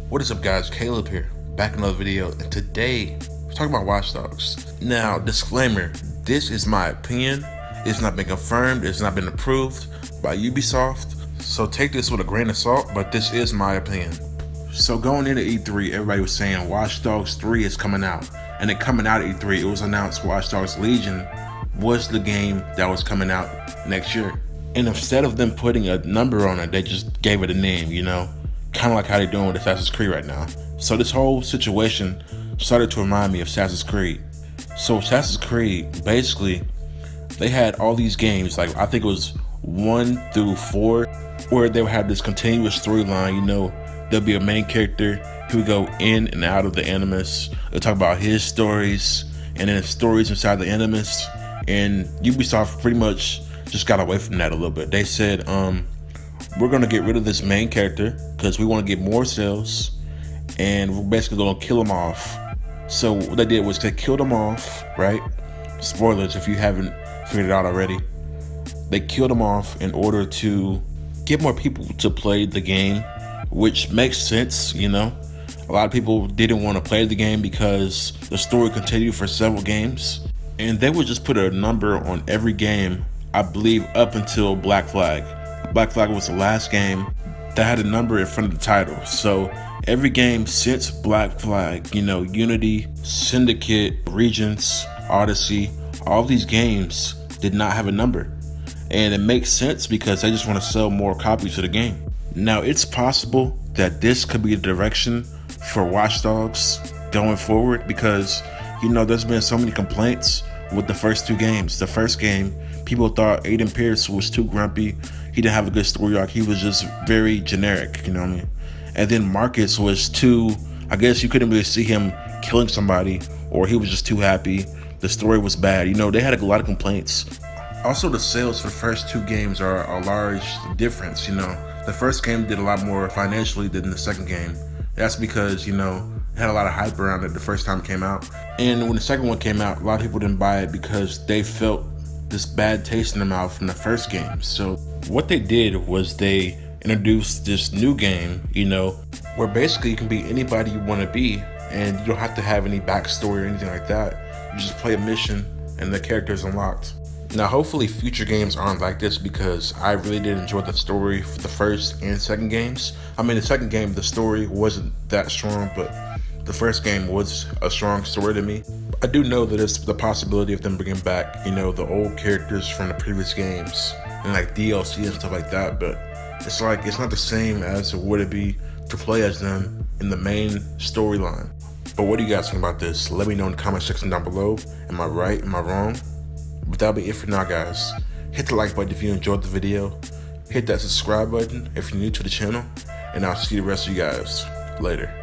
What is up guys, Caleb here, back in another video, and today we're talking about Watchdogs. Now, disclaimer, this is my opinion, it's not been confirmed, it's not been approved by Ubisoft, so take this with a grain of salt, but this is my opinion. So going into E3, everybody was saying Watch Dogs 3 is coming out, and then coming out at E3, it was announced Watch Dogs Legion was the game that was coming out next year. And instead of them putting a number on it, they just gave it a name, you know? Kind of like how they're doing with Assassin's Creed right now. So this whole situation started to remind me of Assassin's Creed. So Assassin's Creed, basically, they had all these games, like I think it was 1 through 4, where they would have this continuous storyline, you know, there'll be a main character who would go in and out of the Animus. They'll talk about his stories, and then stories inside the Animus. And Ubisoft pretty much just got away from that a little bit. They said, we're gonna get rid of this main character because we want to get more sales, and we're basically gonna kill him off. So what they did was they killed him off, right? Spoilers if you haven't figured it out already. They killed him off in order to get more people to play the game, which makes sense, you know. A lot of people didn't want to play the game because the story continued for several games, and they would just put a number on every game, I believe up until Black Flag. Black Flag was the last game that had a number in front of the title. So every game since Black Flag, you know, Unity, Syndicate, Regents, Odyssey, all these games did not have a number. And it makes sense because they just want to sell more copies of the game. Now it's possible that this could be the direction for Watch Dogs going forward because, you know, there's been so many complaints with the first 2 games. The first game, people thought Aiden Pierce was too grumpy. He didn't have a good story arc. He was just very generic, you know what I mean? And then Marcus was too, I guess you couldn't really see him killing somebody, or he was just too happy. The story was bad. You know, they had a lot of complaints. Also, the sales for the first 2 games are a large difference, you know. The first game did a lot more financially than the second game. That's because, you know, it had a lot of hype around it the first time it came out. And when the second one came out, a lot of people didn't buy it because they felt this bad taste in their mouth from the first game. So what they did was they introduced this new game, you know, where basically you can be anybody you want to be, and you don't have to have any backstory or anything like that. You just play a mission and the character is unlocked. Now hopefully future games aren't like this because I really did enjoy the story for the first and second games. I mean, the second game, the story wasn't that strong, but the first game was a strong story to me. I do know that there's the possibility of them bringing back, you know, the old characters from the previous games and like DLC and stuff like that, but it's like, it's not the same as it would be to play as them in the main storyline. But what do you guys think about this? Let me know in the comment section down below. Am I right? Am I wrong? But that'll be it for now, guys. Hit the like button if you enjoyed the video. Hit that subscribe button if you're new to the channel, and I'll see the rest of you guys later.